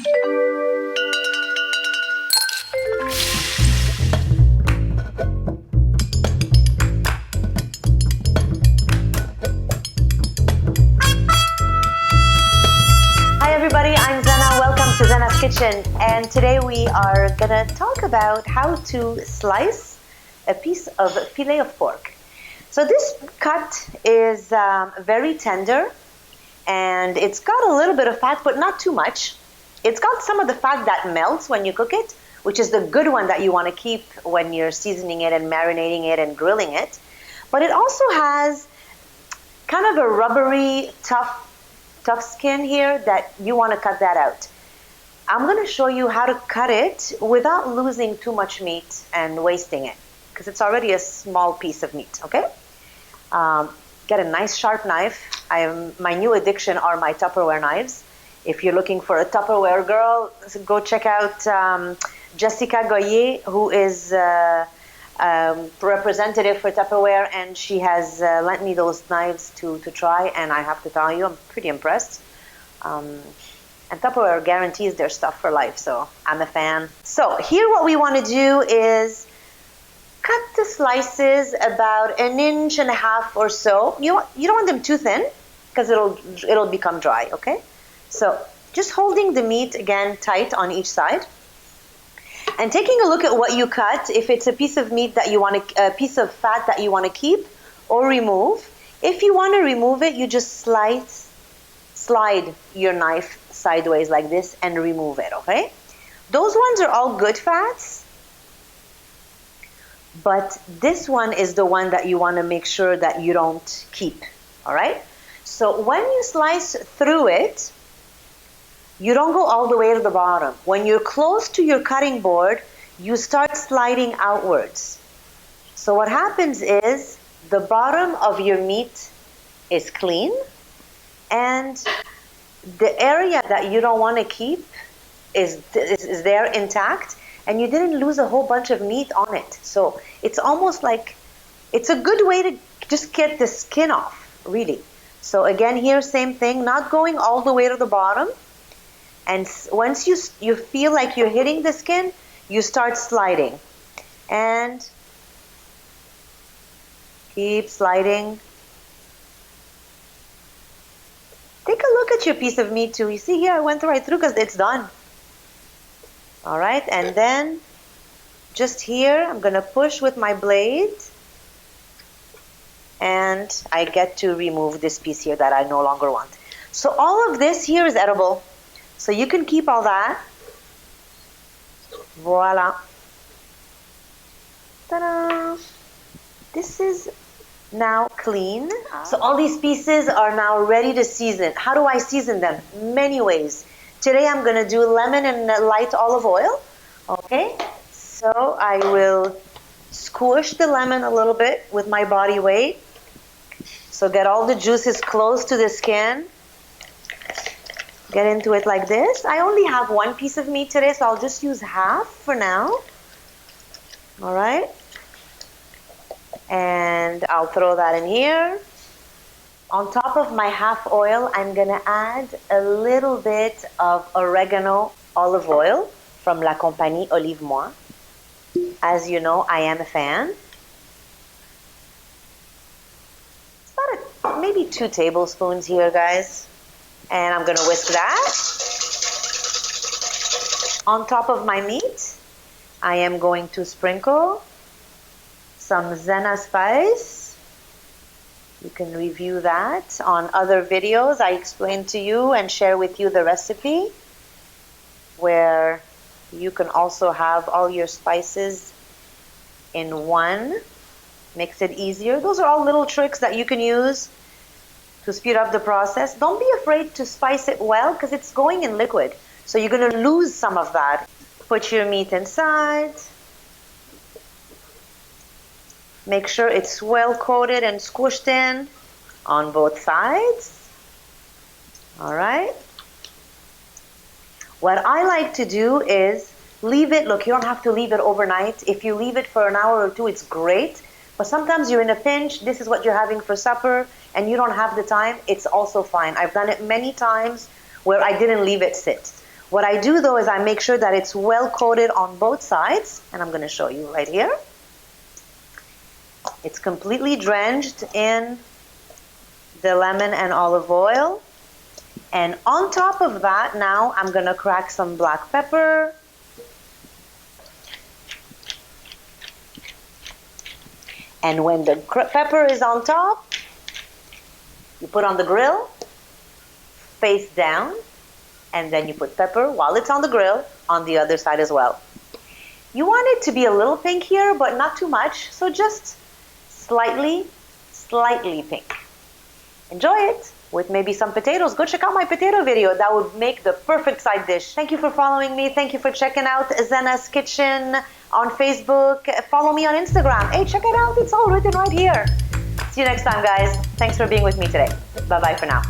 Hi everybody, I'm Zeina. Welcome to Zeina's Kitchen, and today we are gonna talk about how to slice a piece of filet of pork. So this cut is very tender, and it's got a little bit of fat, but not too much. It's got some of the fat that melts when you cook it, which is the good one that you want to keep when you're seasoning it and marinating it and grilling it. But it also has kind of a rubbery, tough skin here that you want to cut that out. I'm going to show you how to cut it without losing too much meat and wasting it, because it's already a small piece of meat, okay? Get a nice sharp knife. My new addiction are my Tupperware knives. If you're looking for a Tupperware girl, go check out Jessica Goyer, who is representative for Tupperware, and she has lent me those knives to try, and I have to tell you, I'm pretty impressed. And Tupperware guarantees their stuff for life, so I'm a fan. So here what we want to do is cut the slices about 1.5 inches or so. You don't want them too thin, because it'll become dry, okay? So just holding the meat again tight on each side. And taking a look at what you cut, if it's a piece of meat that you want to, a piece of fat that you want to keep or remove. If you want to remove it, you just slide your knife sideways like this and remove it, okay? Those ones are all good fats, but this one is the one that you want to make sure that you don't keep, all right? So when you slice through it, you don't go all the way to the bottom. When you're close to your cutting board, you start sliding outwards. So what happens is the bottom of your meat is clean, and the area that you don't want to keep is there intact, and you didn't lose a whole bunch of meat on it. So it's almost like, it's a good way to just get the skin off, really. So again, here, same thing, not going all the way to the bottom. And once you feel like you're hitting the skin, you start sliding. And keep sliding. Take a look at your piece of meat too. You see here, I went right through because it's done. All right, and then just here, I'm going to push with my blade. And I get to remove this piece here that I no longer want. So all of this here is edible. So you can keep all that. Voila. Ta-da! This is now clean. So all these pieces are now ready to season. How do I season them? Many ways. Today I'm going to do lemon and light olive oil. Okay. So I will squish the lemon a little bit with my body weight. So get all the juices close to the skin. Get into it like this. I only have one piece of meat today, so I'll just use half for now. All right. And I'll throw that in here. On top of my half oil, I'm going to add a little bit of oregano olive oil from La Compagnie Olive Moi. As you know, I am a fan. It's about maybe 2 tablespoons here, guys. And I'm going to whisk that. On top of my meat, I am going to sprinkle some Zeina spice. You can review that on other videos. I explain to you and share with you the recipe, where you can also have all your spices in one. Makes it easier. Those are all little tricks that you can use to speed up the process. Don't be afraid to spice it well, because it's going in liquid. So you're going to lose some of that. Put your meat inside. Make sure it's well coated and squished in on both sides. All right. What I like to do is leave it. Look, you don't have to leave it overnight. If you leave it for an hour or two, it's great. But sometimes you're in a pinch. This is what you're having for supper, and you don't have the time. It's also fine. I've done it many times where I didn't leave it sit. What I do though is I make sure that it's well coated on both sides, and I'm going to show you right here. It's completely drenched in the lemon and olive oil. And on top of that, now I'm going to crack some black pepper. And when the pepper is on top, you put on the grill, face down, and then you put pepper while it's on the grill on the other side as well. You want it to be a little pink here, but not too much, so just slightly pink. Enjoy it with maybe some potatoes. Go check out my potato video. That would make the perfect side dish. Thank you for following me. Thank you for checking out Zeina's Kitchen on Facebook. Follow me on Instagram. Hey, check it out. It's all written right here. See you next time, guys. Thanks for being with me today. Bye-bye for now.